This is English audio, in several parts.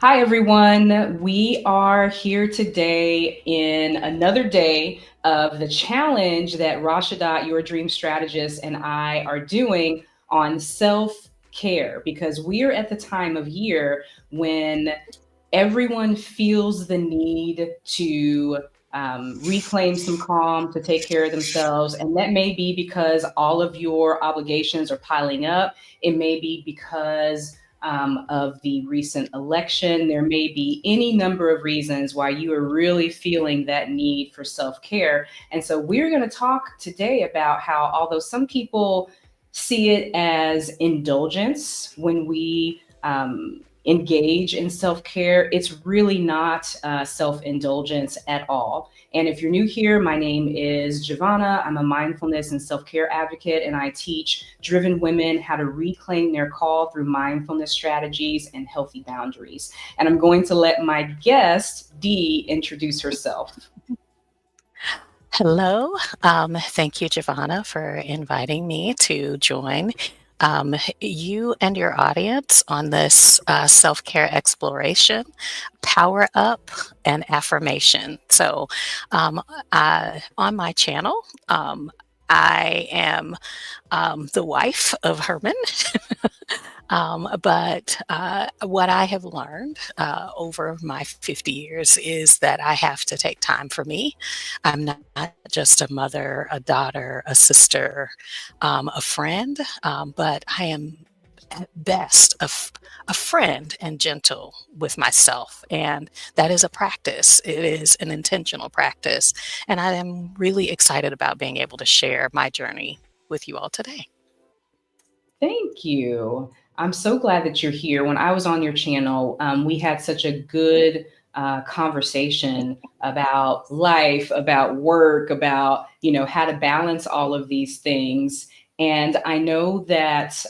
Hi, everyone. We are here today in another day of the challenge that Rashadat, your dream strategist, and I are doing on self care because we are at the time of year when everyone feels the need to reclaim some calm, to take care of themselves. And that may be because all of your obligations are piling up. It may be because of the recent election. There may be any number of reasons why you are really feeling that need for self care. And so we're going to talk today about how, although some people see it as indulgence when we engage in self care, it's really not self indulgence at all. And if you're new here, my name is Giovanna. I'm a mindfulness and self care advocate, and I teach driven women how to reclaim their call through mindfulness strategies and healthy boundaries. And I'm going to let my guest, Dee, introduce herself. Hello. Thank you, Giovanna, for inviting me to join you and your audience on this self care exploration, power up, and affirmation. So, um, on my channel, I am the wife of Herman. But what I have learned over my 50 years is that I have to take time for me. I'm not just a mother, a daughter, a sister, a friend, but I am at best a friend and gentle with myself. And that is a practice. It is an intentional practice. And I am really excited about being able to share my journey with you all today. Thank you. I'm so glad that you're here. When I was on your channel, we had such a good conversation about life, about work, about how to balance all of these things. And I know that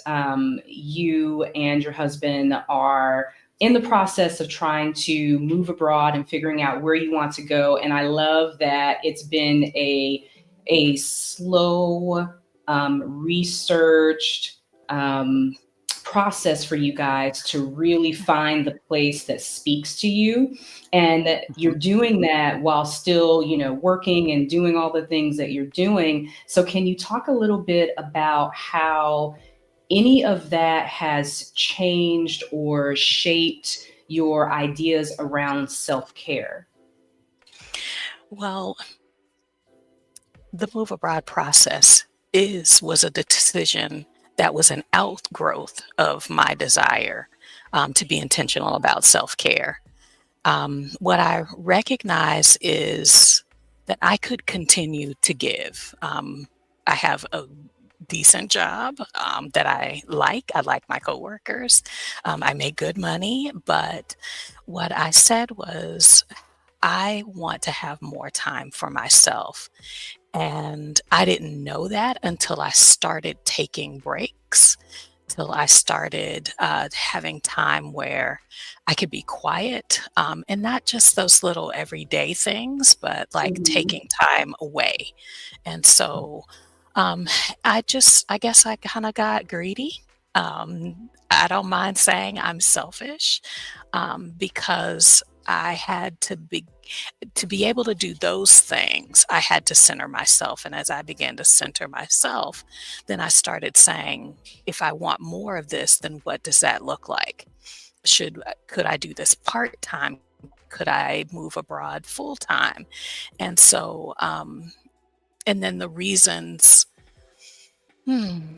you and your husband are in the process of trying to move abroad and figuring out where you want to go. And I love that it's been a slow, researched um, process for you guys to really find the place that speaks to you, and that you're Mhm. doing that while still working and doing all the things that you're doing. So can you talk a little bit about how any of that has changed or shaped your ideas around self-care? Well, the move abroad process was a decision that was an outgrowth of my desire to be intentional about self-care. What I recognize is that I could continue to give. I have a decent job that I like. I like my coworkers. I make good money, but what I said was, I want to have more time for myself. And I didn't know that until I started taking breaks, till I started having time where I could be quiet, and not just those little everyday things, but like Mhm. taking time away. And so um, I guess I kind of got greedy. I don't mind saying I'm selfish because I had to be able to do those things, I had to center myself. And as I began to center myself, then I started saying, if I want more of this, then what does that look like? Could I do this part time? Could I move abroad full time? And so, and then the reasons, hmm,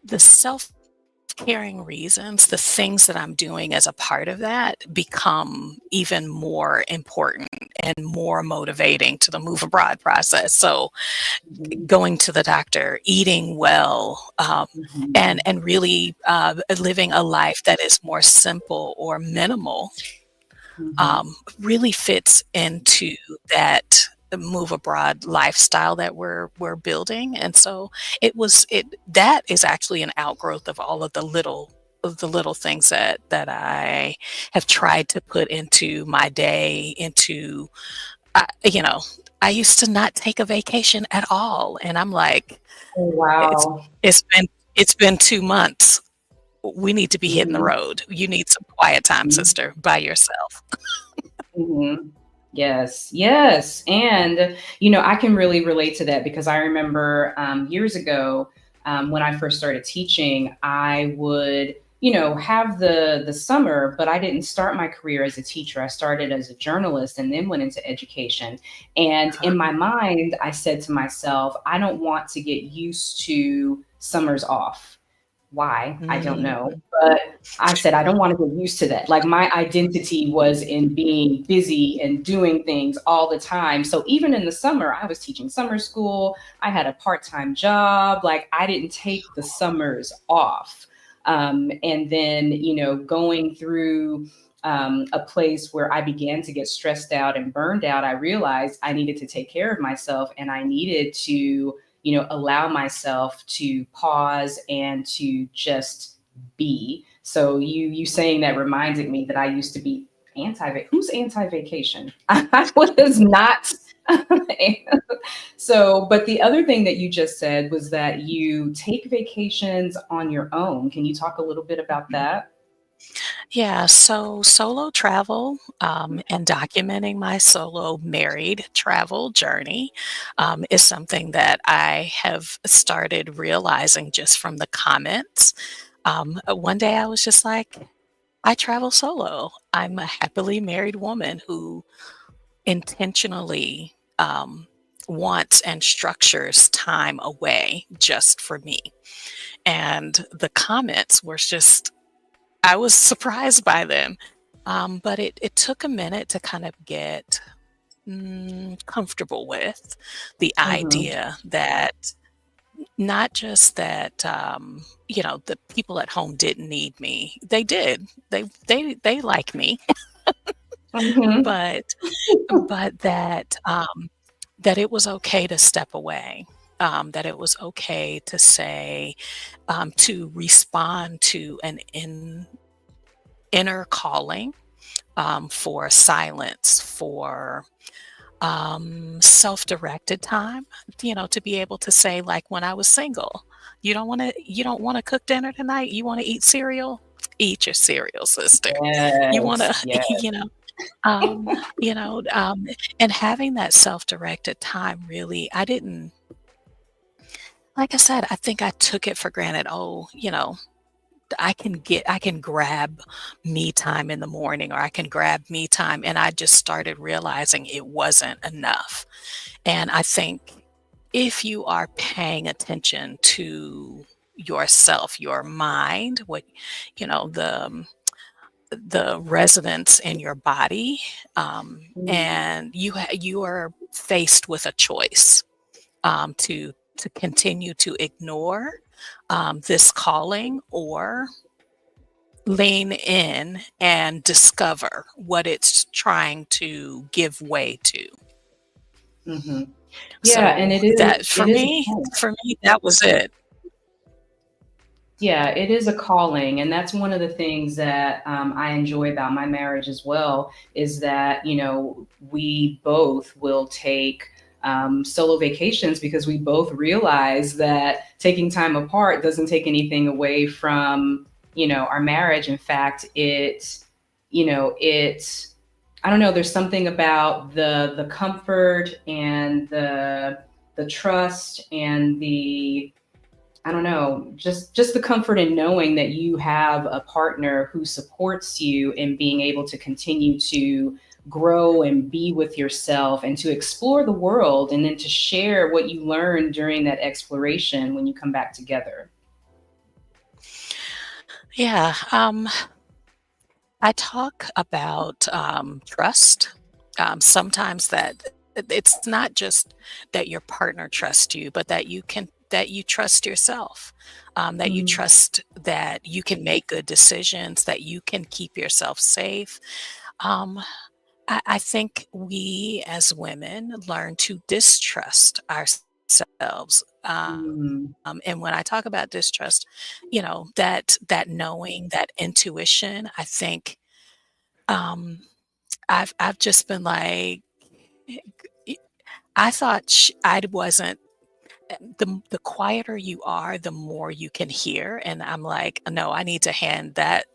the self caring reasons, the things that I'm doing as a part of that become even more important and more motivating to the move abroad process. So Mhm. going to the doctor, eating well, Mhm. and really living a life that is more simple or minimal Mhm. really fits into that move abroad lifestyle that we're building. And so it that is actually an outgrowth of the little things that I have tried to put into my day, into you know, I used to not take a vacation at all, and I'm like, Oh, it's wow. it's been 2 months. we need to be hitting the Mhm. road. You need some quiet time, sister, by yourself. Mhm. Yes, yes. And, I can really relate to that because I remember years ago when I first started teaching, I would, have the summer, but I didn't start my career as a teacher. I started as a journalist and then went into education. And Uh-huh. in my mind, I said to myself, I don't want to get used to summers off. Why? I don't know. Mhm. But I said, I don't want to get used to that. Like my identity was in being busy and doing things all the time. So even in the summer, I was teaching summer school. I had a part time job. Like I didn't take the summers off. And then, going through a place where I began to get stressed out and burned out, I realized I needed to take care of myself and I needed to, allow myself to pause and to just be. So you saying that reminded me that I used to be who's anti vacation? I was not. So, but the other thing that you just said was that you take vacations on your own. Can you talk a little bit about that? Yeah, so solo travel, and documenting my solo married travel journey, is something that I have started realizing just from the comments. One day I was just like, I travel solo. I'm a happily married woman who intentionally wants and structures time away just for me. And the comments were just, I was surprised by them. But it took a minute to kind of get comfortable with the Mm-hmm. idea that not just that the people at home didn't need me. They did. They like me, Mm-hmm. but that that it was okay to step away. That it was okay to say, to respond to an inner calling, for silence, for self-directed time, to be able to say, like when I was single, you don't want to cook dinner tonight? You want to eat cereal? Eat your cereal, sister. You want Yes, to, yes. um, you know, um, and having that self-directed time really, I didn't, like I said, I think I took it for granted. Oh, I can grab me time in the morning or I can grab me time. And I just started realizing it wasn't enough. And I think if you are paying attention to yourself, your mind, what, the resonance in your body, Mhm. and you are faced with a choice, to continue to ignore, this calling, or lean in and discover what it's trying to give way to. Hmm. Yeah, and So it is that it is a calling. for me, that was it. Yeah, it is a calling, and that's one of the things that I enjoy about my marriage as well. Is that we both will take solo vacations because we both realize that taking time apart doesn't take anything away from our marriage. In fact, it I don't know. There's something about the comfort and the trust and the I don't know, just the comfort in knowing that you have a partner who supports you in being able to continue to grow and be with yourself and to explore the world and then to share what you learned during that exploration when you come back together. Yeah, I talk about, trust. Sometimes that it's not just that your partner trusts you, but that you trust yourself, that you Mm, trust that you can make good decisions, that you can keep yourself safe. Um, I think we as women learn to distrust ourselves. mm, And when I talk about distrust, that knowing, that intuition, I think, um, I've just been like, I thought I wasn't. the quieter you are, the more you can hear, and I'm like, "No, I need to hand that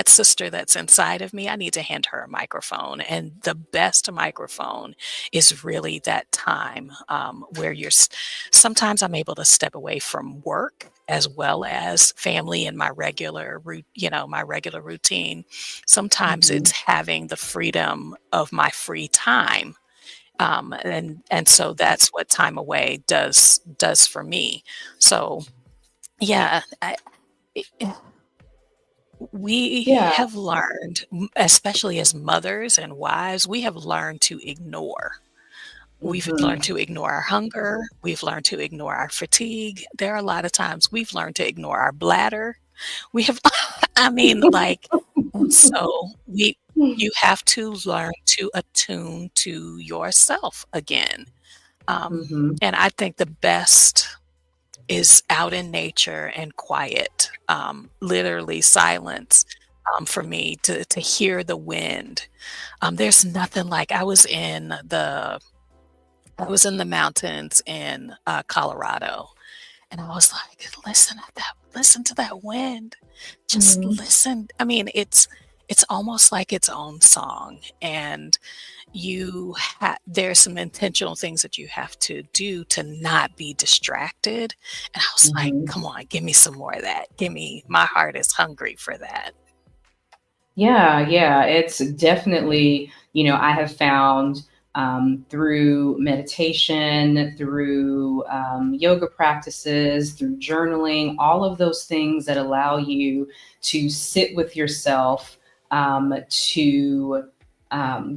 sister that's inside of me, I need to hand her a microphone," and the best microphone is really that time, where sometimes I'm able to step away from work as well as family and my regular routine. Sometimes Mhm. it's having the freedom of my free time, and so that's what time away does for me. So yeah, we Yeah. have learned, especially as mothers and wives, we have learned to ignore. We've learned Mhm. to ignore our hunger. We've learned to ignore our fatigue. There are a lot of times we've learned to ignore our bladder. We have, I mean, like, and so you have to learn to attune to yourself again. Mhm. And I think the best is out in nature and quiet, literally silence, for me to hear the wind. There's nothing like I was in the mountains in, Colorado, and I was like, listen to that wind. Just Mhm. listen." I mean, it's almost like its own song, and there's some intentional things that you have to do to not be distracted, and I was like, Mhm. "Come on, give me some more of that. Give me my heart is hungry for that." Yeah, yeah, it's definitely, I have found through meditation, through yoga practices, through journaling, all of those things that allow you to sit with yourself, to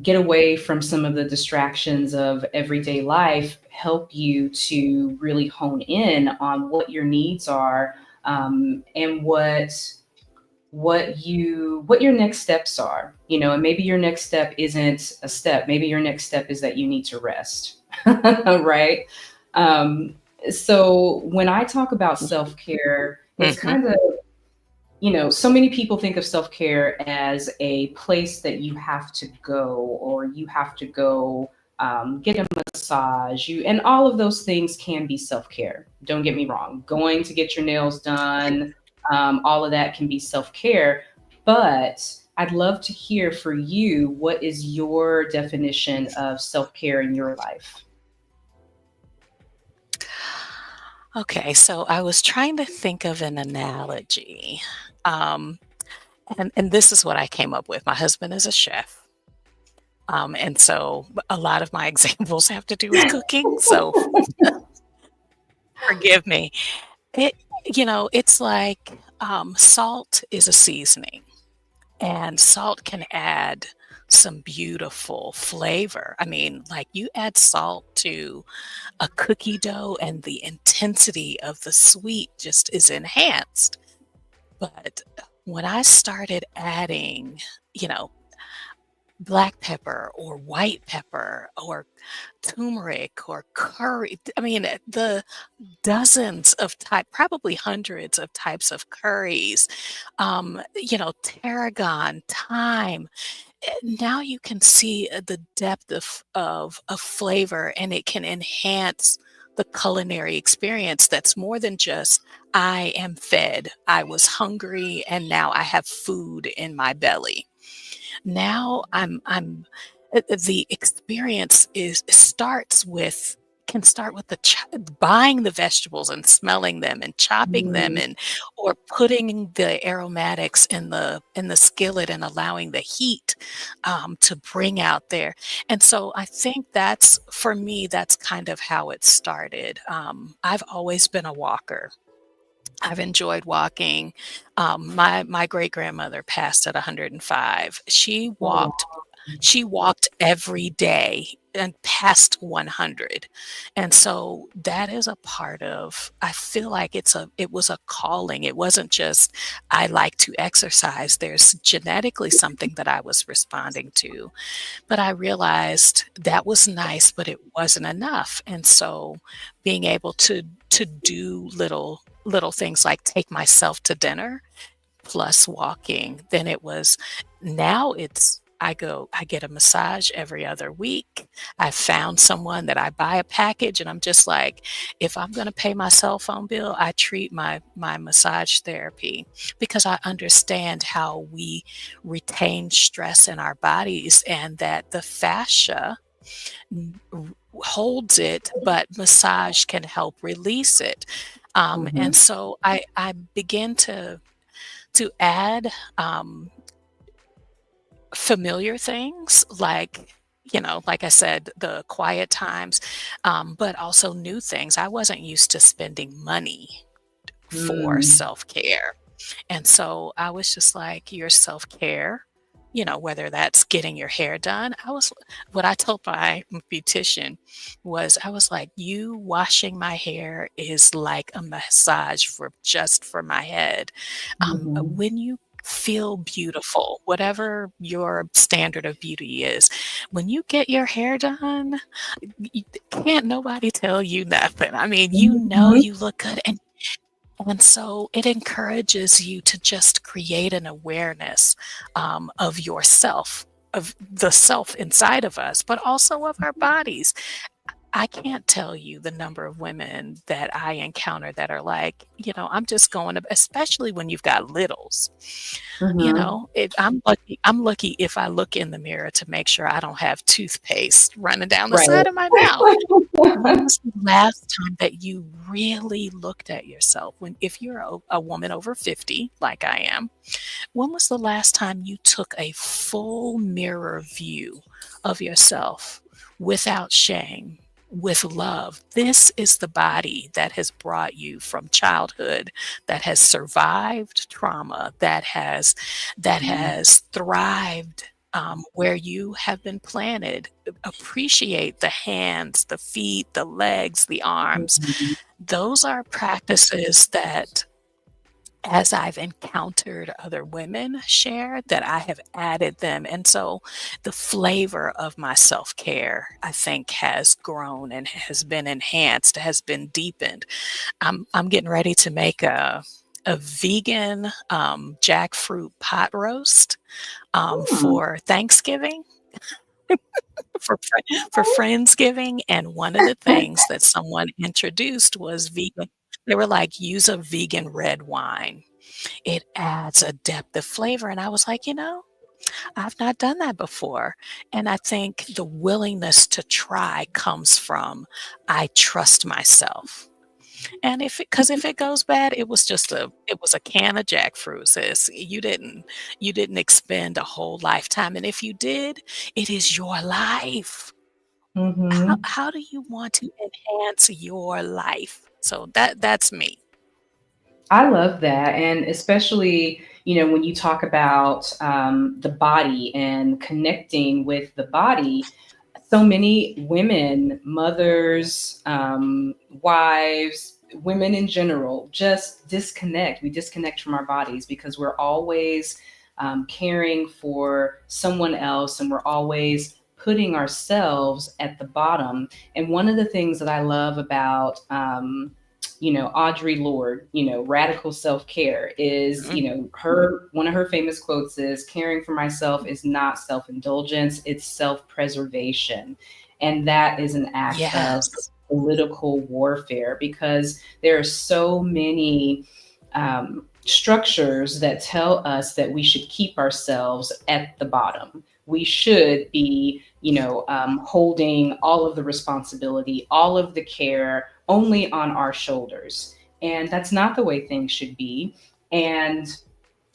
get away from some of the distractions of everyday life, help you to really hone in on what your needs are, and what your next steps are, and maybe your next step isn't a step, maybe your next step is that you need to rest. Right. um, so when I talk about self-care, it's Mhm. kind of, so many people think of self-care as a place that you have to go, or you have to go get a massage, and all of those things can be self-care. Don't get me wrong, going to get your nails done, all of that can be self-care. But I'd love to hear for you, what is your definition of self-care in your life? Okay, so I was trying to think of an analogy, um, and this is what I came up with. My husband is a chef, and so a lot of my examples have to do with cooking, so forgive me. It it's like, salt is a seasoning, and salt can add some beautiful flavor. I mean, like, you add salt to a cookie dough, and the intensity of the sweet just is enhanced. But when I started adding, you know, black pepper or white pepper or turmeric or curry, I mean, the dozens of probably hundreds of types of curries, tarragon, thyme. Now you can see the depth of flavor, and it can enhance the culinary experience. That's more than just, I am fed, I was hungry, and now I have food in my belly. Now the experience is starts with can start with buying the vegetables and smelling them and chopping them, Mm, and or putting the aromatics in the skillet and allowing the heat, to bring out there. And so I think that's, for me, that's kind of how it started. I've always been a walker. I've enjoyed walking. My great-grandmother passed at 105. oh, wow. She walked every day and past 100. And so that is a part of, I feel like it was a calling. It wasn't just, I like to exercise. There's genetically something that I was responding to. But I realized that was nice, but it wasn't enough. And so being able to do little things like take myself to dinner plus walking, then it was, now it's I get a massage every other week. I found someone that I buy a package and I'm just like, if I'm going to pay my cell phone bill, I treat my massage therapy because I understand how we retain stress in our bodies and that the fascia holds it, but massage can help release it. And Mhm. so I begin to add familiar things like, like I said, the quiet times, but also new things. I wasn't used to spending money for Mm. self-care. And so I was just like, your self-care, whether that's getting your hair done. What I told my beautician was, I was like, you washing my hair is like a massage for my head. Mhm. When you feel beautiful, whatever your standard of beauty is, when you get your hair done, y- can't nobody tell you nothing. I mean, Mhm. you look good. And so it encourages you to just create an awareness of yourself, of the self inside of us, but also of our bodies. I can't tell you the number of women that I encounter that are like, I'm just going to, especially when you've got littles. Mhm. I'm lucky if I look in the mirror to make sure I don't have toothpaste running down the Right. side of my mouth. When was the last time that you really looked at yourself? If you're a woman over 50, like I am, when was the last time you took a full mirror view of yourself without shame, with love? This is the body that has brought you from childhood, that has survived trauma, that Mhm. has thrived where you have been planted. Appreciate the hands, the feet, the legs, the arms. Mhm. Those are practices that, as I've encountered other women share, that I have added them. And so the flavor of my self-care, I think, has grown and has been enhanced, has been deepened. I'm getting ready to make a vegan jackfruit pot roast Mm. for Thanksgiving, for Friendsgiving, and one of the things that someone introduced was vegan. They were like, use a vegan red wine. It adds a depth of flavor. And I was like, I've not done that before. And I think the willingness to try comes from, I trust myself. And because if it goes bad, it was a can of jackfruit, sis. You didn't expend a whole lifetime. And if you did, it is your life. Mhm. How do you want to enhance your life? So that's me. I love that. And especially, when you talk about the body and connecting with the body, so many women, mothers, wives, women in general, just disconnect. We disconnect from our bodies because we're always caring for someone else and we're always putting ourselves at the bottom. And one of the things that I love about, Audre Lorde, radical self care is, Mhm. her, one of her famous quotes is, caring for myself is not self indulgence, it's self preservation. And that is an act of Yes. political warfare because there are so many structures that tell us that we should keep ourselves at the bottom. We should be, holding all of the responsibility, all of the care only on our shoulders. And that's not the way things should be. And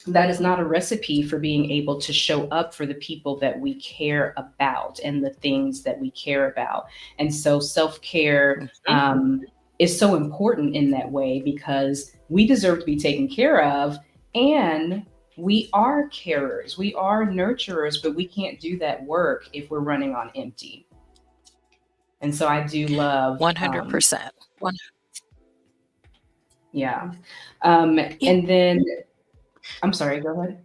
that is not a recipe for being able to show up for the people that we care about and the things that we care about. And so self care Mhm. is so important in that way because we deserve to be taken care of. And we are carers, we are nurturers, but we can't do that work if we're running on empty. And so I do love, 100%. One yeah. Yeah. And then, I'm sorry, go ahead.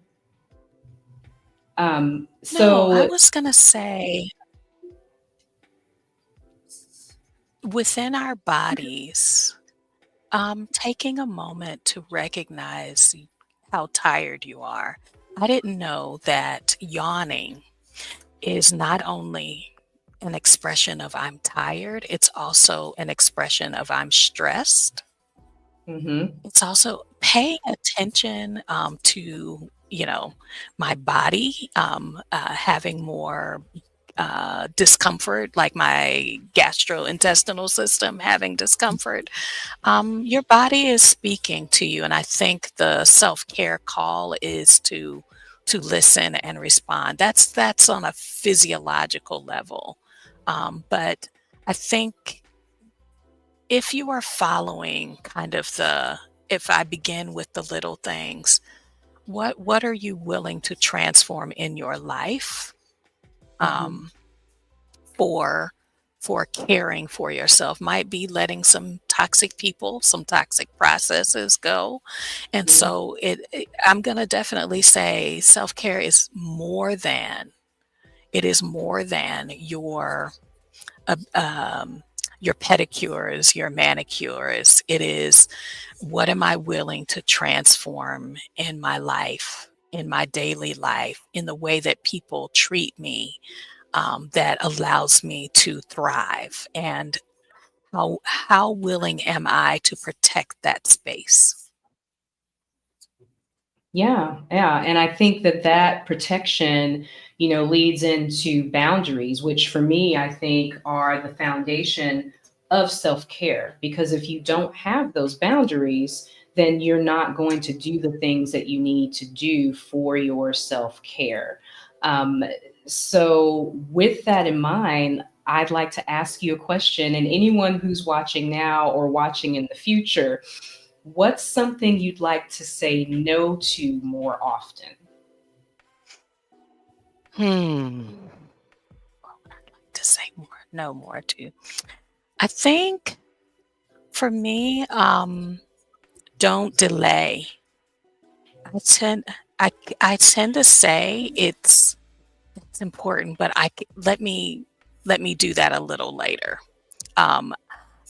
No, I So, was gonna say, within our bodies, taking a moment to recognize how tired you are. I didn't know that yawning is not only an expression of I'm tired, it's also an expression of I'm stressed. Mm-hmm. It's also paying attention to, my body having more discomfort, like my gastrointestinal system having discomfort. Your body is speaking to you, and I think the self-care call is to listen and respond. That's on a physiological level. But I think if you are following kind of if I begin with the little things, what are you willing to transform in your life? Mm-hmm. Um, for caring for yourself might be letting some toxic people, some toxic processes go. And Yeah. so I'm going to definitely say self-care is more than uh, um, your pedicures, your manicures. It is, what am I willing to transform in my life, in my daily life, in the way that people treat me, that allows me to thrive, and how willing am I to protect that space? Yeah, yeah, and I think that that protection, leads into boundaries, which for me, I think are the foundation of self-care. Because if you don't have those boundaries, then you're not going to do the things that you need to do for your self-care. Um, so, with that in mind, I'd like to ask you a question, and anyone who's watching now or watching in the future, what's something you'd like to say no to more often? What would I like to say more? No more to. I think for me, don't delay. I tend I I tend to say it's important, but let me do that a little later. Um,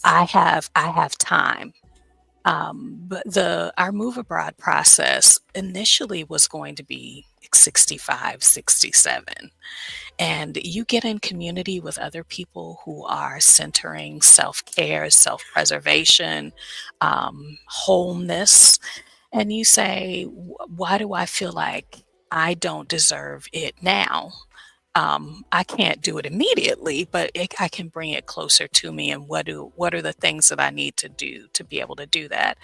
I have time. But the our move abroad process initially was going to be 65, 67. And you get in community with other people who are centering self-care, self-preservation, wholeness, and you say, Why do I feel like I don't deserve it now?" I can't do it immediately, but I can bring it closer to me. And what are the things that I need to do to be able to do that?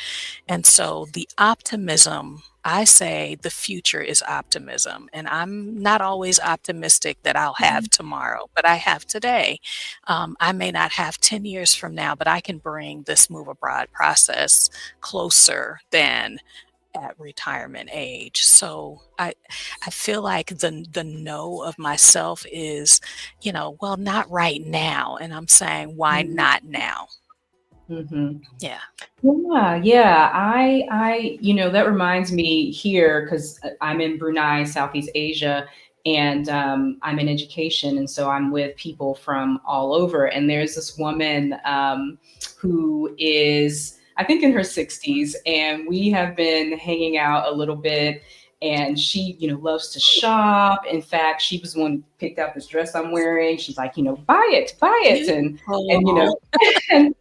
And so the optimism, I say the future is optimism. And I'm not always optimistic that I'll have Mhm. tomorrow, but I have today. I may not have 10 years from now, but I can bring this move abroad process closer than at retirement age. So I feel like the no of myself is, well, not right now. And I'm saying, why Mhm. not now? Mhm. Yeah. Yeah, yeah. That reminds me here because I'm in Brunei, Southeast Asia, and I'm in education. And so I'm with people from all over. And there's this woman who is, I think, in her 60s, and we have been hanging out a little bit. And she, loves to shop. In fact, she was the one who picked out this dress I'm wearing. She's like, buy it, buy it. And Beautiful. and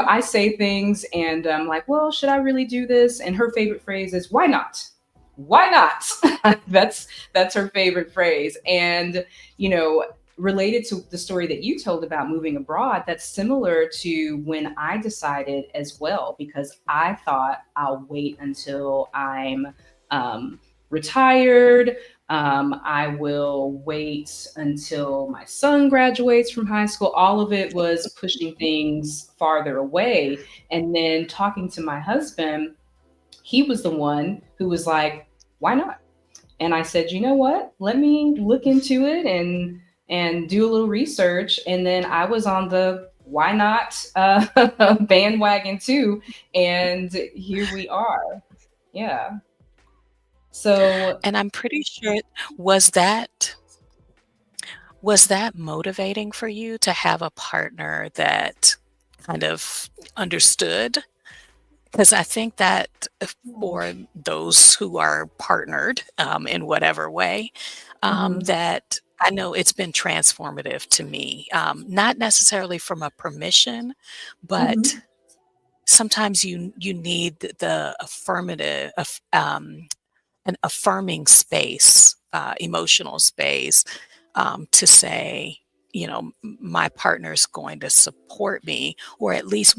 I say things and I'm like, well, should I really do this? And her favorite phrase is, why not? Why not? that's her favorite phrase. And you know, related to the story that you told about moving abroad, that's similar to when I decided as well, because I thought I'll wait until I'm um, retired. I will wait until my son graduates from high school. All of it was pushing things farther away. And then talking to my husband, he was the one who was like, why not? And I said, you know what? Let me look into it and do a little research. And then I was on the why not bandwagon too. And here we are. Yeah. So And I'm pretty sure, was that was that motivating for you to have a partner that kind of understood? Because I think that for those who are partnered, in whatever way, mhm. that I know it's been transformative to me, not necessarily from a permission, but Hmm. sometimes you need the affirmative an affirming space, emotional space, to say, my partner's going to support me, or at least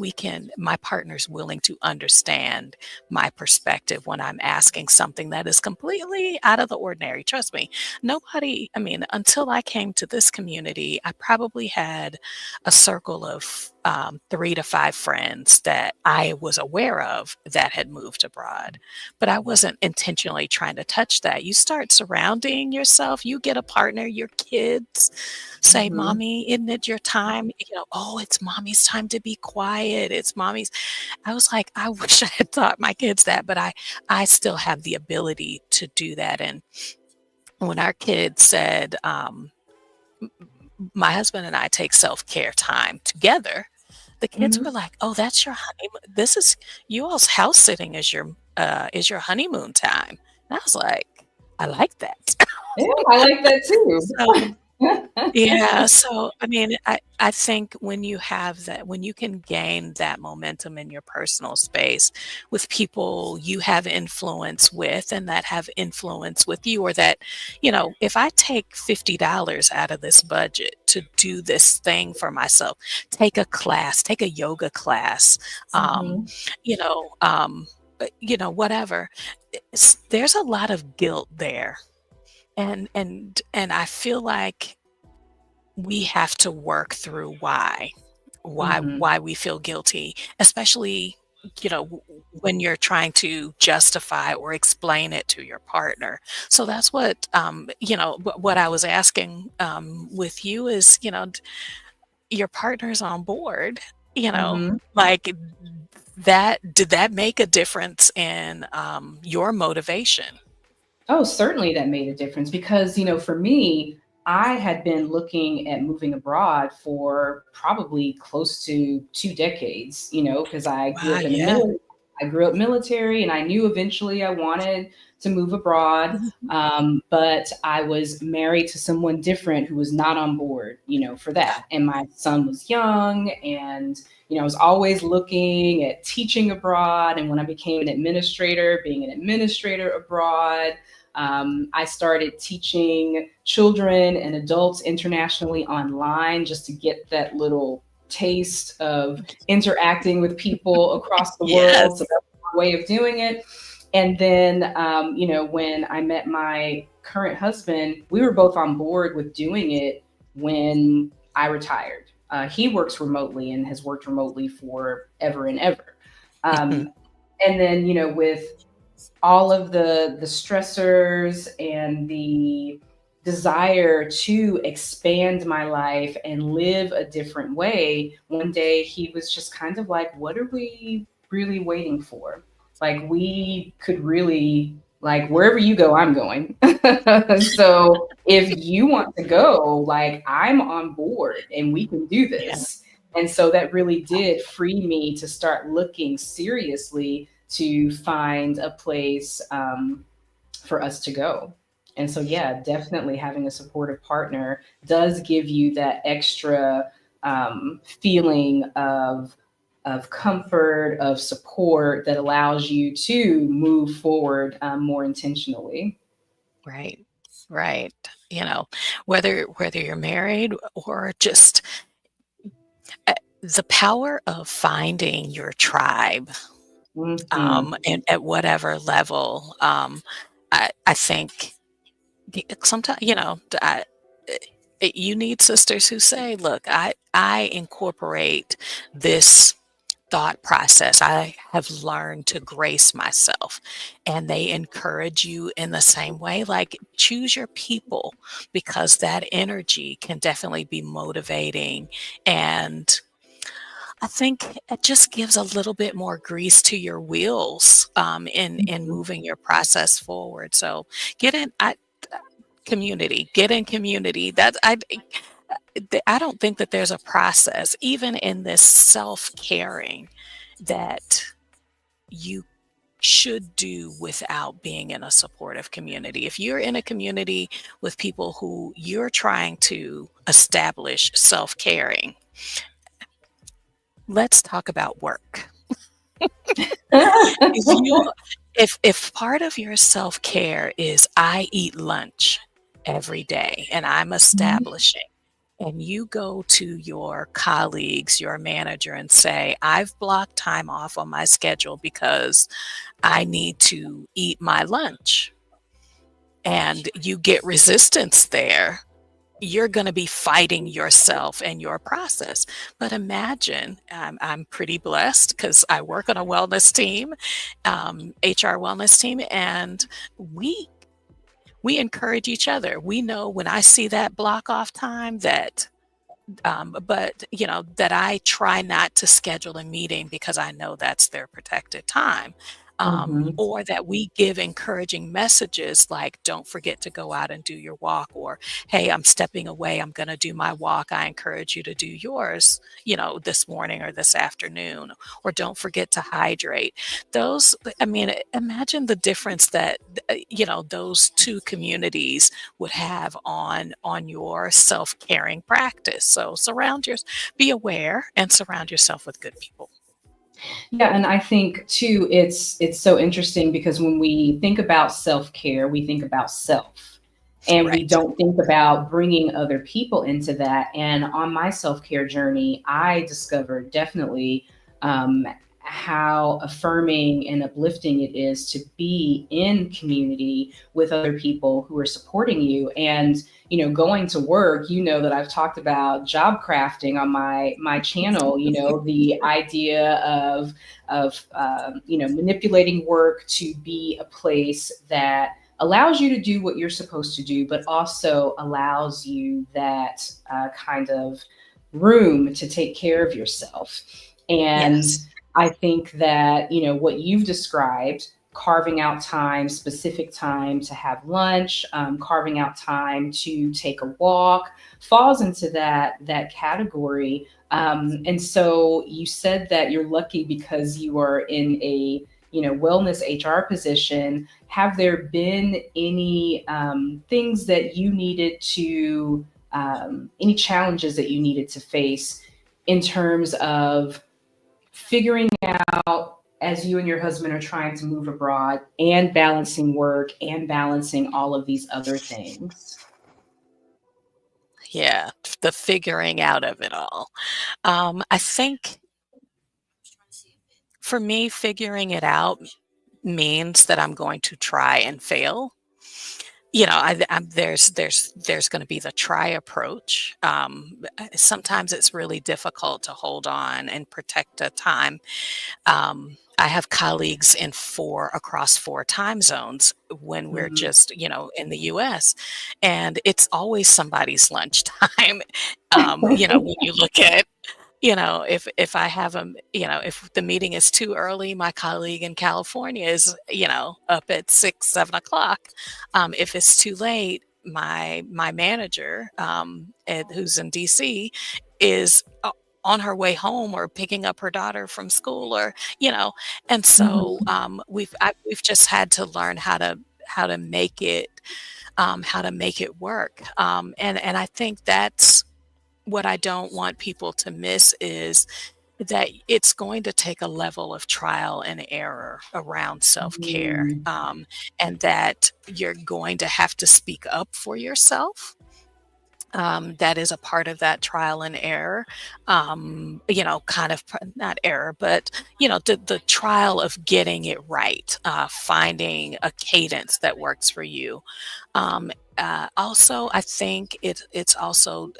my partner's willing to understand my perspective when I'm asking something that is completely out of the ordinary. Trust me, I mean, until I came to this community, I probably had a circle of 3 to 5 friends that I was aware of that had moved abroad, but I wasn't intentionally trying to touch that. You start surrounding yourself, you get a partner, your kids say, Hmm. "Mommy, isn't it your time?" "Oh, it's mommy's time to be quiet. It's mommy's." I was like, I wish I had taught my kids that, but I still have the ability to do that. And when our kids said, my husband and I take self-care time together, the kids were Hmm. like, "Oh, that's your honeymoon. This is you all's house sitting is your honeymoon time." And I was like, "I like that." Yeah, I like that too. So yeah, so I mean, I think when you have that, when you can gain that momentum in your personal space with people you have influence with and that have influence with you, or that, if I take $50 out of this budget to do this thing for myself, take a class, take a yoga class, um, Hmm. you know, whatever. There's a lot of guilt there. And I feel like we have to work through Hmm. why we feel guilty, especially, when you're trying to justify or explain it to your partner. So that's what I was asking, with you is, your partner's on board, Hmm. like, did that make a difference in, your motivation? Oh, certainly that made a difference because, for me, I had been looking at moving abroad for probably close to 2 decades, because Wow, yeah. I grew up military and I knew eventually I wanted to move abroad. Mhm. But I was married to someone different who was not on board, for that. And my son was young and, I was always looking at teaching abroad. And when I became an administrator, being an administrator abroad, I started teaching children and adults internationally online just to get that little taste of interacting with people across the world. So Yes. that's my way of doing it. And then, when I met my current husband, we were both on board with doing it when I retired. He works remotely and has worked remotely for ever and ever. Mhm. Um, and then, with all of the stressors and the desire to expand my life and live a different way, one day he was just kind of like, what are we really waiting for? Like, we could really, like, wherever you go, I'm going. So if you want to go, like, I'm on board and we can do Yeah. this. And so that really did free me to start looking seriously to find a place, for us to go. And so, yeah, definitely having a supportive partner does give you that extra, feeling of comfort, of support that allows you to move forward, more intentionally. Right. Right. You know, whether you're married or just, the power of finding your tribe, Hmm. and at whatever level, I think sometimes, you need sisters who say, "Look, I incorporate this thought process. I have learned to grace myself." And they encourage you in the same way. Like, choose your people, because that energy can definitely be motivating. And I think it just gives a little bit more grease to your wheels, in moving your process forward. So get in I community, get in community. I don't think that there's a process, even in this self-caring, that you should do without being in a supportive community. If you're in a community with people who you're trying to establish self-caring, let's talk about work. If you if part of your self-care is I eat lunch every day and I'm establishing, and you go to your colleagues, your manager, and say, I've blocked time off on my schedule because I need to eat my lunch, and you get resistance there, you're going to be fighting yourself and your process. But imagine, I'm pretty blessed because I work on a wellness team, HR wellness team, and we encourage each other. We know when I see that block off time that but that I try not to schedule a meeting because I know that's their protected time. Mhm. Or that we give encouraging messages like, don't forget to go out and do your walk, or, hey, I'm stepping away, I'm going to do my walk. I encourage you to do yours, this morning or this afternoon, or don't forget to hydrate. I mean, imagine the difference that, those two communities would have on your self-caring practice. So be aware and surround yourself with good people. Yeah, and I think too, it's so interesting because when we think about self care, we think about self, and we Right. don't think about bringing other people into that. And on my self care journey, I discovered definitely um, how affirming and uplifting it is to be in community with other people who are supporting you. And going to work, that I've talked about job crafting on my channel. The idea of manipulating work to be a place that allows you to do what you're supposed to do, but also allows you that kind of room to take care of yourself. And Yes. I think that, what you've described, carving out time, specific time to have lunch, carving out time to take a walk, falls into that category. And so you said that you're lucky because you are in a wellness HR position. Have there been any things that you needed to any challenges that you needed to face in terms of figuring out as you and your husband are trying to move abroad and balancing work and balancing all of these other things? Yeah, the figuring out of it all. I think for me, figuring it out means that I'm going to try and fail. There's going to be the try approach. Sometimes it's really difficult to hold on and protect a time. I have colleagues across four time zones when we're Mhm. just, in the US, and it's always somebody's lunchtime. When you look at, if I have if the meeting is too early, my colleague in California is, up at 6, 7 o'clock. If it's too late, my manager, who's in DC, is on her way home or picking up her daughter from school, or and so Mhm. we've just had to learn how to make it work. And I think that's what I don't want people to miss, is that it's going to take a level of trial and error around self-care, Mhm. and that you're going to have to speak up for yourself. That is a part of that trial and error, kind of not error, but the trial of getting it right, finding a cadence that works for you. Also, I think it's also,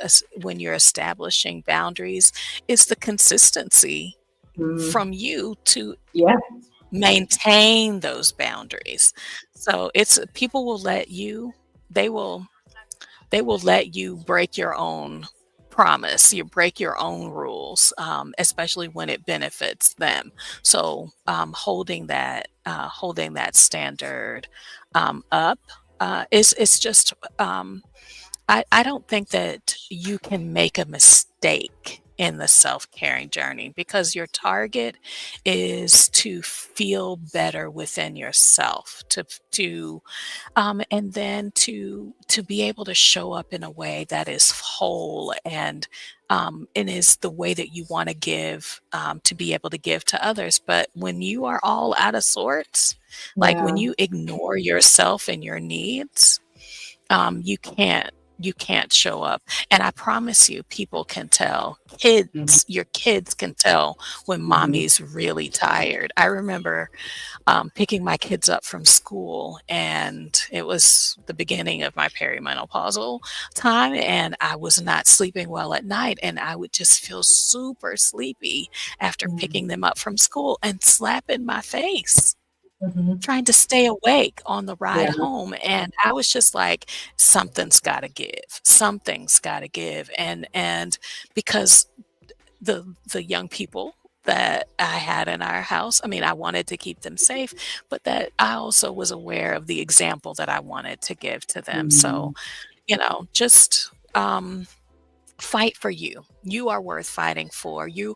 when you're establishing boundaries, is the consistency Mhm. from you to Yeah. maintain those boundaries. So it's people will let you, they will they will let you break your own promise, you break your own rules, especially when it benefits them. So holding that standard up, is just, I don't think that you can make a mistake in the self-caring journey, because your target is to feel better within yourself, and then to be able to show up in a way that is whole, and is the way that you want to give, to be able to give to others. But when you are all out of sorts, like when Yeah. you ignore yourself and your needs, you can't show up. And I promise you, people can tell. Mhm. Your kids can tell when Mhm. mommy's really tired. I remember picking my kids up from school, and it was the beginning of my perimenopausal time, and I was not sleeping well at night, and I would just feel super sleepy after Mhm. picking them up from school and slapping my face Mhm. trying to stay awake on the ride Yeah. home, and I was just like, something's got to give, something's got to give. And because the young people that I had in our house, I mean, I wanted to keep them safe, but that I also was aware of the example that I wanted to give to them. So, Mhm. just fight for you. You are worth fighting for. You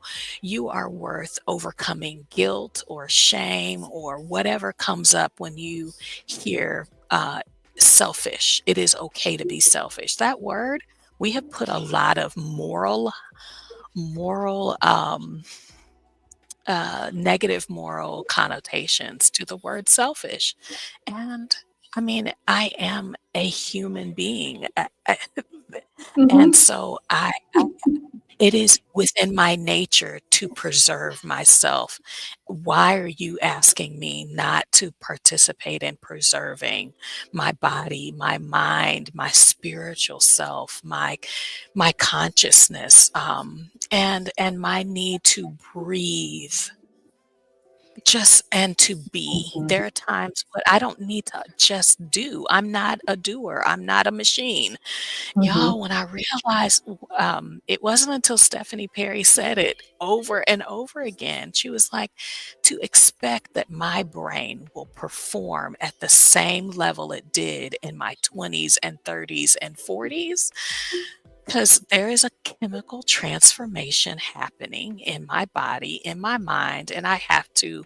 are worth overcoming guilt or shame or whatever comes up when you hear selfish. It is okay to be selfish. That word, we have put a lot of moral negative moral connotations to the word selfish. And I mean, I am a human being. And Mhm. so it is within my nature to preserve myself. Why are you asking me not to participate in preserving my body, my mind, my spiritual self, my consciousness, and my need to breathe, just and to be. Mhm. There are times when I don't need to just do. I'm not a doer. I'm not a machine. Mhm. Y'all, when I realized, it wasn't until Stephanie Perry said it over and over again. She was like, to expect that my brain will perform at the same level it did in my 20s and 30s and 40s, because there is a chemical transformation happening in my body, in my mind, and I have to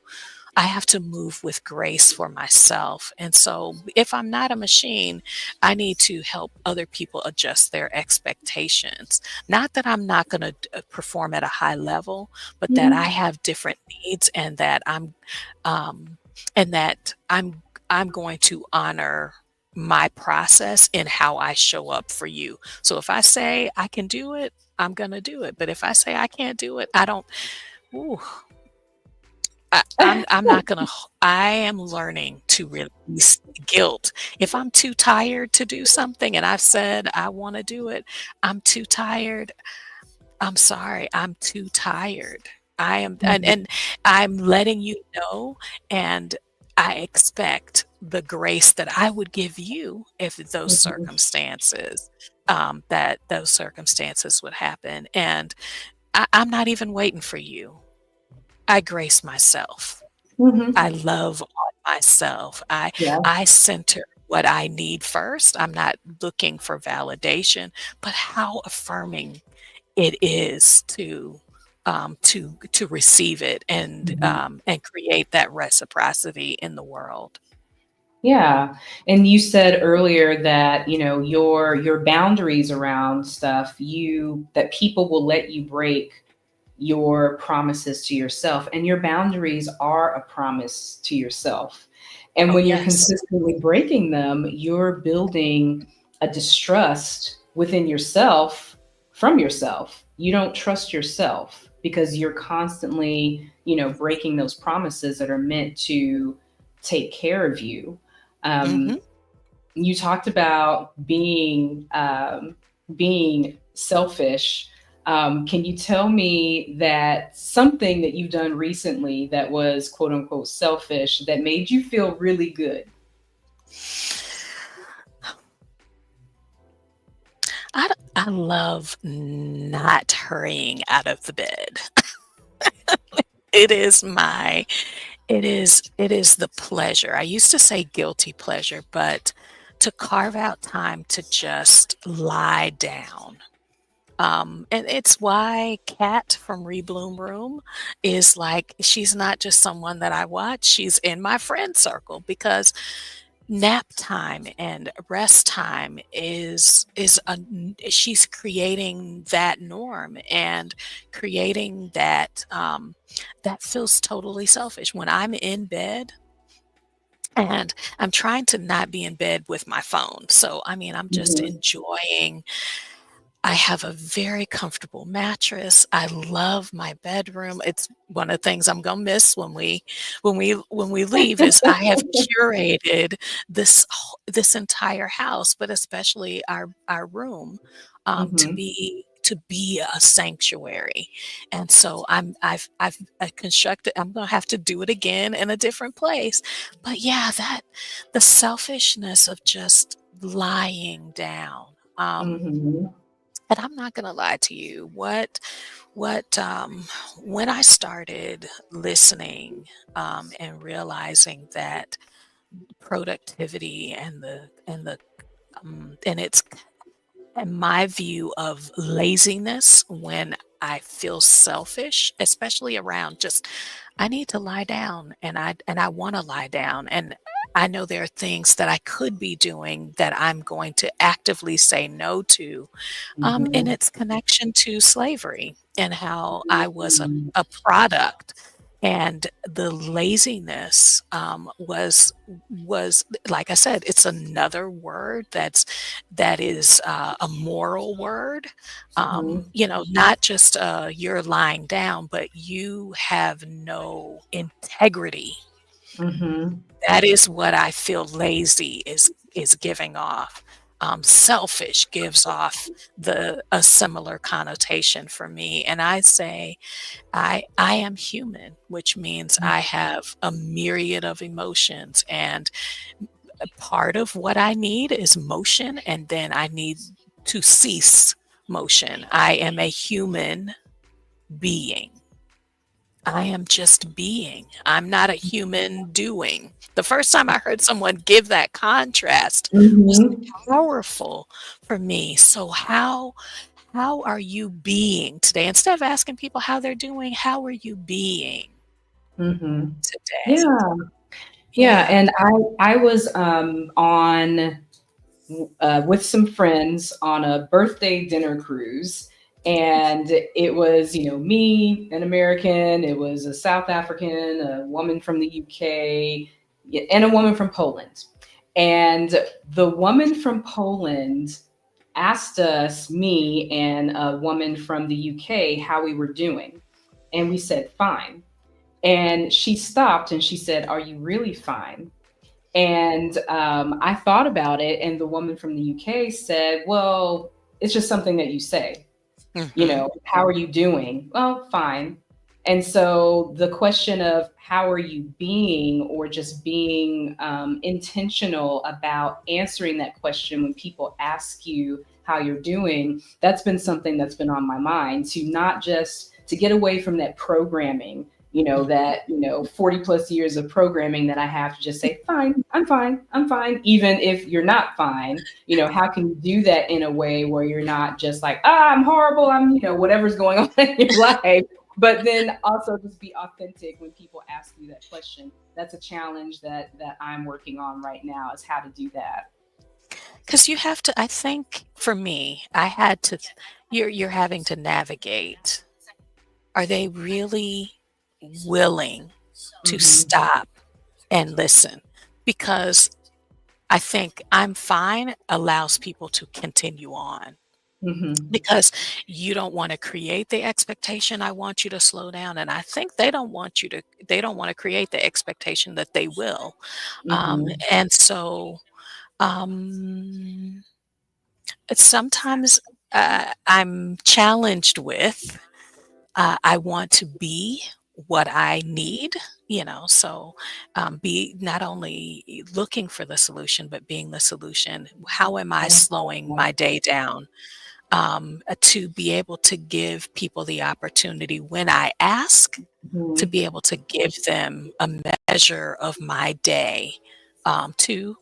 move with grace for myself. And so, if I'm not a machine, I need to help other people adjust their expectations. Not that I'm not going to perform at a high level, but that I Mhm. have different needs, um, and that I'm going to honor my process in how I show up for you. So if I say I can do it, I'm going to do it. But if I say I can't do it, I don't. Ooh, I'm not gonna I am learning to release guilt. If I'm too tired to do something and I've said I wanna do it, I'm too tired, I'm sorry, I'm too tired. I am, Mhm. and I'm letting you know, and I expect the grace that I would give you if Mhm. those circumstances would happen, and I'm not even waiting for you. I grace myself. I Mhm. love on myself. I Yeah. I center what I need first. I'm not looking for validation, but how affirming it is to receive it, Mhm. and create that reciprocity in the world. Yeah. And you said earlier that, your boundaries around stuff, you that people will let you break your promises to yourself, and your boundaries are a promise to yourself. And Oh, when you're yes. consistently breaking them, you're building a distrust within yourself from yourself. You don't trust yourself because you're constantly, breaking those promises that are meant to take care of you. Mhm. You talked about being selfish. Can you tell me that something that you've done recently that was quote unquote selfish that made you feel really good? I love not hurrying out of the bed. It is my it is the pleasure. I used to say guilty pleasure, but to carve out time to just lie down, And it's why Kat from Rebloom Room is like, she's not just someone that I watch, she's in my friend circle because nap time and rest time she's creating that norm and creating that that feels totally selfish when I'm in bed. And I'm trying to not be in bed with my phone. So, I mean, I'm just Mhm. enjoying. I have a very comfortable mattress. I love my bedroom. It's one of the things I'm gonna miss when we leave is I have curated this entire house, but especially our room, Mhm. to be a sanctuary. And so I constructed. I'm gonna have to do it again in a different place. But yeah, that the selfishness of just lying down. Mhm. And I'm not gonna lie to you, when I started listening, and realizing that productivity and its and my view of laziness when I feel selfish, especially around just I need to lie down and I want to lie down and I know there are things that I could be doing that I'm going to actively say no to, and Mhm. its connection to slavery and how I was Mhm. a product. And the laziness was like I said, it's another word that is a moral word. Mhm. Not just you're lying down, but you have no integrity. Mhm. That is what I feel lazy is giving off. Selfish gives off the a similar connotation for me, and I say I am human, which means I have a myriad of emotions, and a part of what I need is motion, and then I need to cease motion. I am a human being. I am just being. I'm not a human doing. The first time I heard someone give that contrast was Mhm. powerful for me. So how are you being today? Instead of asking people how they're doing, how are you being Mhm. today? Yeah. Yeah, Yeah. and I was on with some friends on a birthday dinner cruise. And it was, me, an American, it was a South African, a woman from the UK, and a woman from Poland. And the woman from Poland asked us, me and a woman from the UK, how we were doing. And we said, fine. And she stopped and she said, are you really fine? And I thought about it, and the woman from the UK said, well, it's just something that you say. Mhm. How are you doing? Well, fine. And so the question of how are you being, or just being intentional about answering that question when people ask you how you're doing, that's been something that's been on my mind, to not just to get away from that programming, Mhm. that 40 plus years of programming that I have to just say, fine, I'm fine, I'm fine, even if you're not fine. How can you do that in a way where you're not just like, I'm horrible, I'm, whatever's going on in your life, but then also just be authentic when people ask you that question. That's a challenge that I'm working on right now, is how to do that. 'Cause you have to I think for me, I had to you're having to navigate. Are they really willing to Mm-hmm. stop and listen? Because I think "I'm fine" allows people to continue on. Mm-hmm. Because you don't wanna create the expectation, "I want you to slow down," and I think they don't wanna create the expectation that they will. Mm-hmm. And so, um, sometimes, I'm challenged with, I want to be what I need, so, be not only looking for the solution, but being the solution. How am I slowing my day down? To be able to give people the opportunity when I ask, to Mm-hmm. be able to give them a measure of my day, to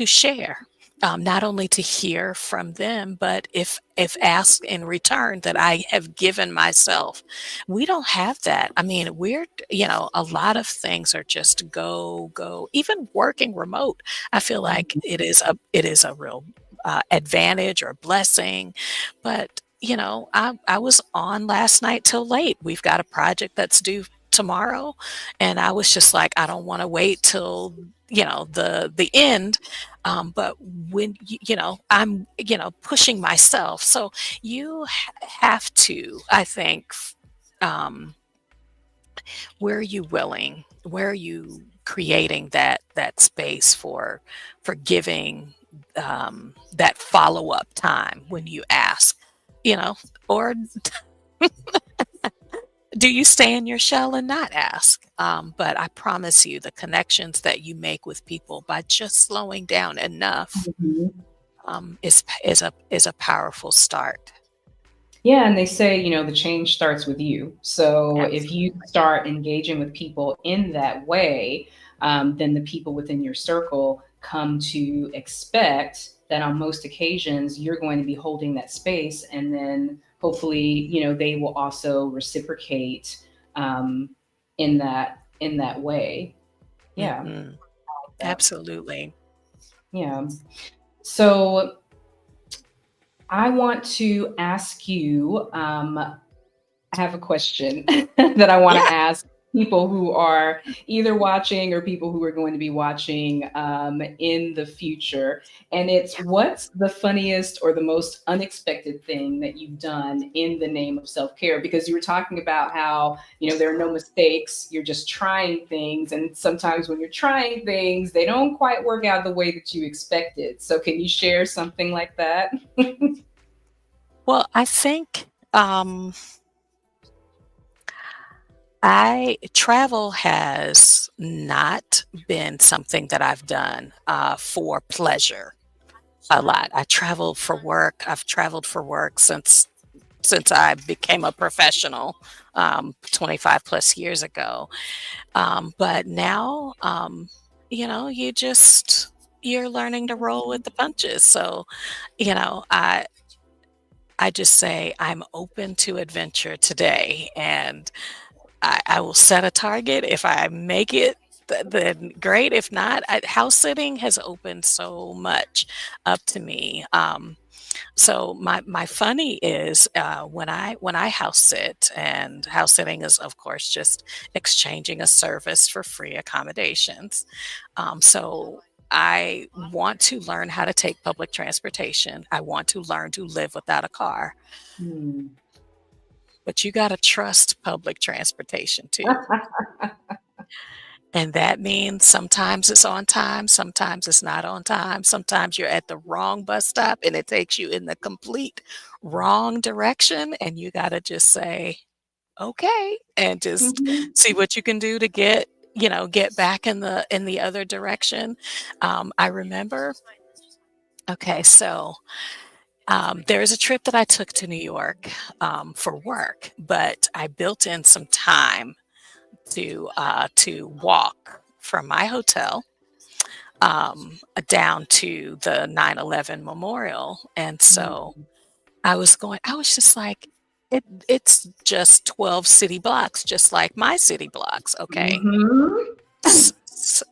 share. not only to hear from them, but if asked in return that I have given myself. We don't have that. I mean, a lot of things are just go, go. Even working remote, I feel like it is a real advantage or blessing. But I was on last night till late. We've got a project that's due tomorrow, and I was just like, I don't want to wait till the end. But when I'm pushing myself, so you have to, I think, um, where are you willing? Where are you creating that space for giving that follow up time when you ask, you know, or do you stay in your shell and not ask? But I promise you, the connections that you make with people by just slowing down enough Mhm. is a powerful start. Yeah, and they say, the change starts with you. So if you Absolutely. start engaging with people in that way, then the people within your circle come to expect that on most occasions you're going to be holding that space, and then hopefully, they will also reciprocate um, in that way. Yeah, Hmm. yeah, Absolutely. yeah. So I want to ask you. I have a question that I want Yeah. to ask people who are either watching or people who are going to be watching in the future. And it's, what's the funniest or the most unexpected thing that you've done in the name of self care? Because you were talking about how, there are no mistakes, you're just trying things. And sometimes when you're trying things, they don't quite work out the way that you expected. So, can you share something like that? Well, I think I travel has not been something that I've done for pleasure a lot. I travel for work. I've traveled for work since I became a professional 25 plus years ago. But now, you're learning to roll with the punches. So, you know, I I just say I'm open to adventure today, and I will set a target. If I make it, then great. If not, house sitting has opened so much up to me. So my funny is when I house sit, and house sitting is of course just exchanging a service for free accommodations. So I want to learn how to take public transportation. I want to learn to live without a car, Hmm. but you got to trust public transportation too. And that means sometimes it's on time, sometimes it's not on time, sometimes you're at the wrong bus stop and it takes you in the complete wrong direction, and you gotta just say, "Okay," and just Mhm. see what you can do to get back in the other direction. I remember okay, so, there is a trip that I took to New York, for work, but I built in some time to walk from my hotel down to the 9/11 memorial. And so I was just like, it's just 12 city blocks, just like my city blocks. Okay. Mhm.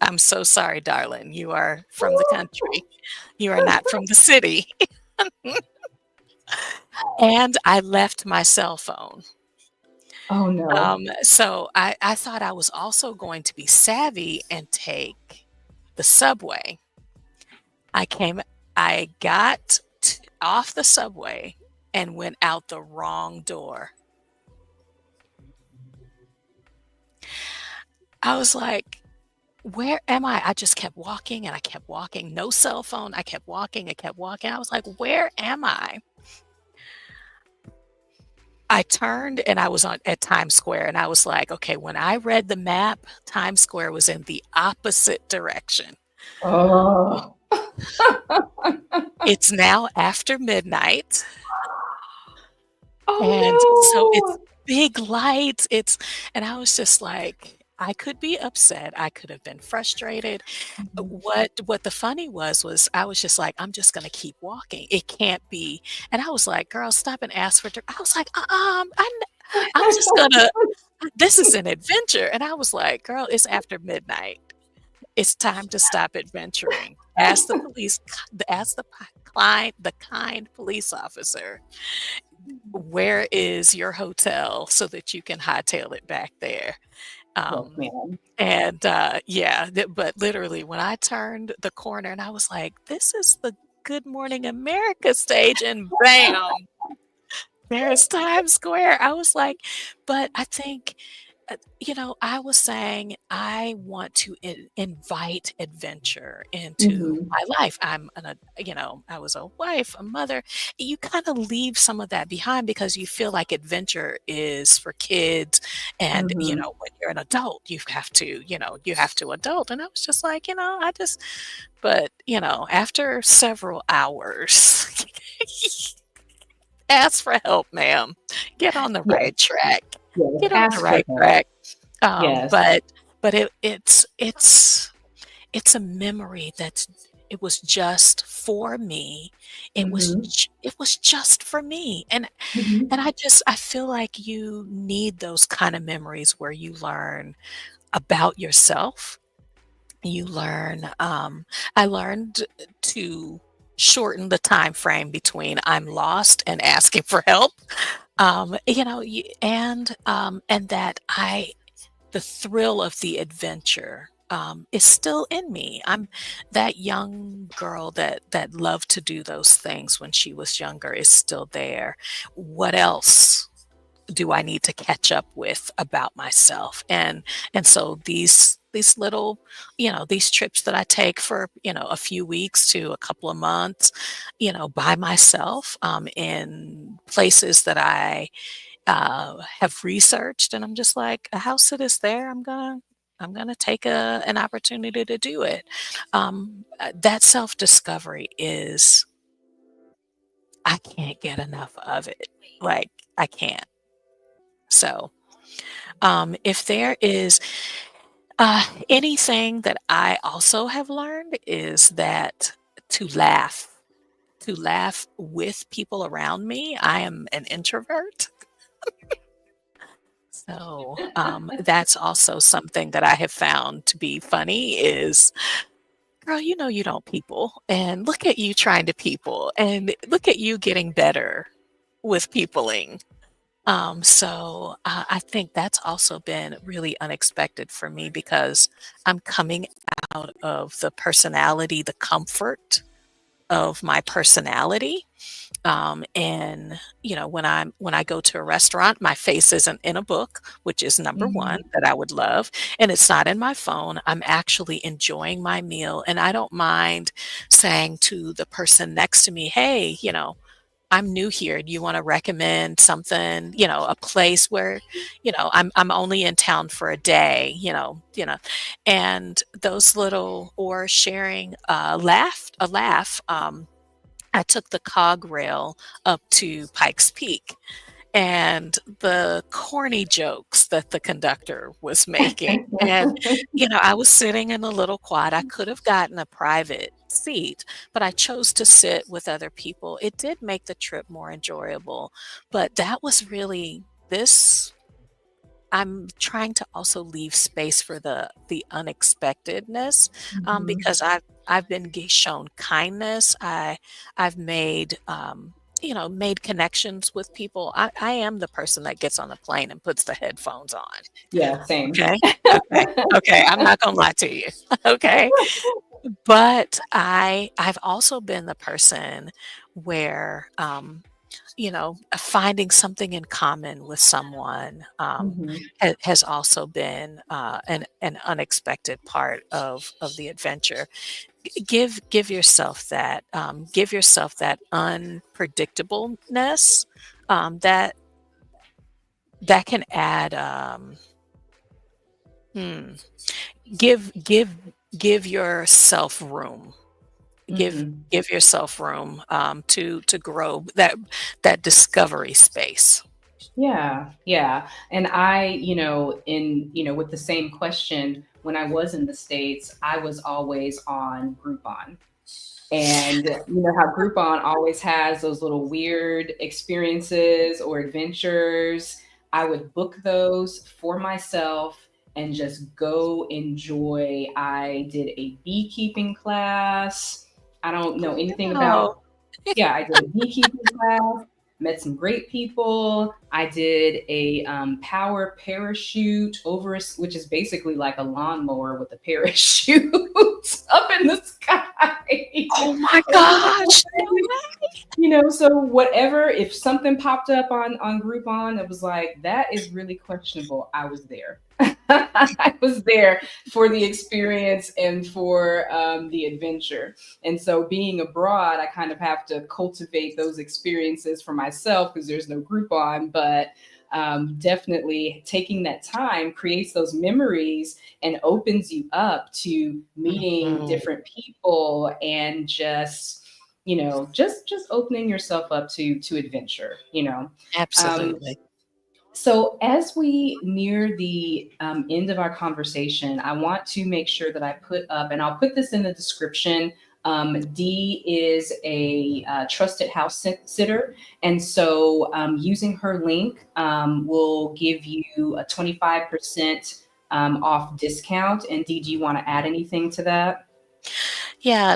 I'm so sorry, darling. You are from the country. You are not from the city. And I left my cell phone. Oh, no. So I thought I was also going to be savvy and take the subway. I came I got off the subway and went out the wrong door. I was like, "Where am I?" I just kept walking and I kept walking. No cell phone. I kept walking. I kept walking. I was like, "Where am I?" I turned and I was at Times Square, and I was like, "Okay, when I read the map, Times Square was in the opposite direction." Oh. It's now after midnight. And so it's Oh, big lights, and I was just like, I could be upset, I could have been frustrated. Mhm. What the funny was I was just like, "I'm just gonna keep walking. It can't be." And I was like, "Girl, stop and ask for dir" I was like, I'm just gonna this is an adventure." And I was like, "Girl, it's after midnight. It's time to stop adventuring. Ask the police ask the kind police officer, where is your hotel so that you can hightail it back there?" Yes, Um, ma'am. and, yeah, but literally when I turned the corner and I was like, "This is the Good Morning America stage," and bam, there's Times Square. I was like, but I think, I was saying I want to invite adventure into Mhm. my life. I was a wife, a mother. You kind of leave some of that behind because you feel like adventure is for kids. And, Mhm. when you're an adult, you have to adult. And I was just like, but, after several hours, ask for help, ma'am. Get on the Yes, right track. yes, Get on the ask for right help. track. Yes. But it's a memory it was just for me. Mhm. It was just for me, and Mhm. I feel like you need those kind of memories where you learn about yourself. You learn, I learned to shorten the time frame between I'm lost and asking for help. And that the thrill of the adventure, is still in me. I'm that young girl that loved to do those things when she was younger is still there. What else do I need to catch up with about myself? And so these little, these trips that I take for, a few weeks to a couple of months, by myself, in places that I have researched, and I'm just like, a house that is there, I'm gonna take an opportunity to do it. That self discovery is I can't get enough of it. Like I can't. So, if there is anything that I also have learned is that to laugh, to laugh with people around me. I am an introvert. So, that's also something that I have found to be funny is, girl, you don't people, and look at you trying to people, and look at you getting better with peopling. So I think that's also been really unexpected for me because I'm coming out of the personality, the comfort of my personality. And when I go to a restaurant, my face isn't in a book, which is number one Mhm. that I would love, and it's not in my phone. I'm actually enjoying my meal, and I don't mind saying to the person next to me, "Hey, I'm new here. Do you want to recommend something, a place where, I'm only in town for a day, and those little or sharing a laugh. I took the cog rail up to Pikes Peak and the corny jokes that the conductor was making. And, I was sitting in a little quad. I could have gotten a private seat, but I chose to sit with other people. It did make the trip more enjoyable, but that was really this. I'm trying to also leave space for the unexpectedness, Mhm. because I've been shown kindness. I've made connections with people. I am the person that gets on the plane and puts the headphones on. Yeah, same. Okay, okay, okay. I'm not gonna lie to you. Okay, but I've also been the person where, finding something in common with someone, Mhm. has also been, an unexpected part of the adventure. Give yourself that unpredictableness, that can add, hmm, give give give yourself room. Give Mhm. give yourself room, to grow that discovery space. Yeah, yeah. And I, with the same question, when I was in the States, I was always on Groupon. And you know how Groupon always has those little weird experiences or adventures. I would book those for myself and just go enjoy. I did a beekeeping class. I don't know anything Wow. about, yeah, I did a beekeeping class, met some great people. I did a power parachute over, which is basically like a lawnmower with a parachute up in the sky. Oh my Over gosh. the so whatever, if something popped up on Groupon, it was like that is really questionable. I was there. I was there for the experience and for the adventure. And so, being abroad, I kind of have to cultivate those experiences for myself because there's no Groupon. But definitely taking that time creates those memories and opens you up to meeting Mhm. different people and just opening yourself up to adventure. um, Absolutely. so as we near the end of our conversation, I want to make sure that I put up, and I'll put this in the description. Dee is a trusted house sitter, and so using her link will give you a 25% off discount. And Dee, do you want to add anything to that? Yeah,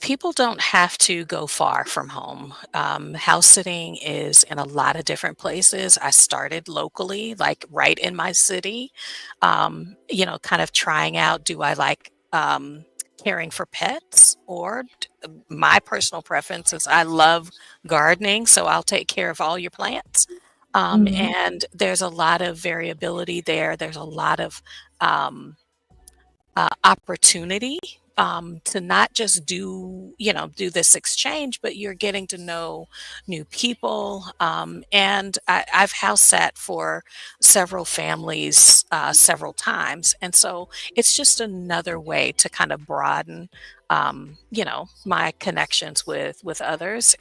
people don't have to go far from home. House sitting is in a lot of different places. I started locally, like right in my city, kind of trying out, do I like caring for pets? Or my personal preference is I love gardening, so I'll take care of all your plants. Mm-hmm. And there's a lot of variability there. There's a lot of opportunity to not just do this exchange, but you're getting to know new people. And I've house sat for several families several times, and so it's just another way to kind of broaden, my connections with others.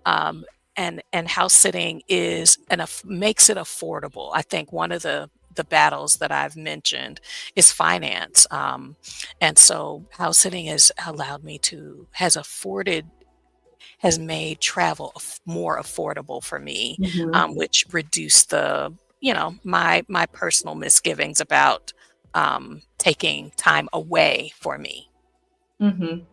Um, and house sitting makes it affordable. I think one of the battles that I've mentioned is finance. And so house sitting has made travel more affordable for me, Mm-hmm. which reduced my personal misgivings about taking time away for me.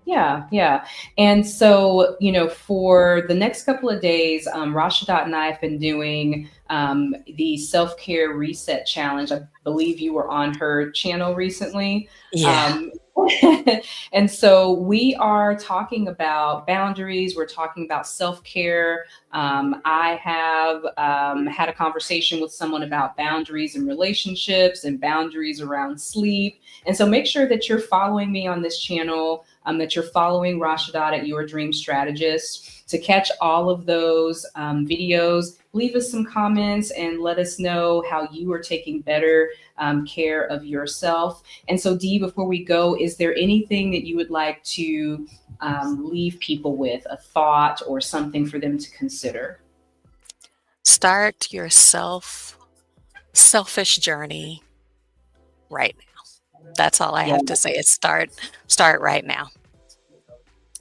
Yeah, yeah. And so, for the next couple of days, Rashadat and I have been doing the self care reset challenge. I believe you were on her channel recently. Yeah. Um, and so we are talking about boundaries, we're talking about self care. I have had a conversation with someone about boundaries in relationships and boundaries around sleep. And so make sure that you're following me on this channel, that you're following Rashadat at Your Dream Strategist to catch all of those videos. Leave us some comments and let us know how you are taking better care of yourself. And so, Dee, before we go, is there anything that you would like to leave people with, a thought or something for them to consider? Start your selfish journey right now. That's all I Yeah. have to say is start right now.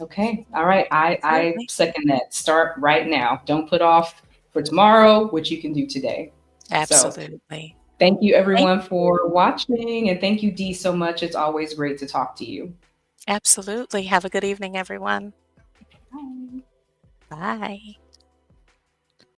Okay. All right. I Absolutely. second that. Start right now. Don't put off for tomorrow what you can do today. So Absolutely. thank you Thank everyone you. for watching. And thank you, Dee, so much. It's always great to talk to you. Absolutely. Have a good evening, everyone. Bye. Bye.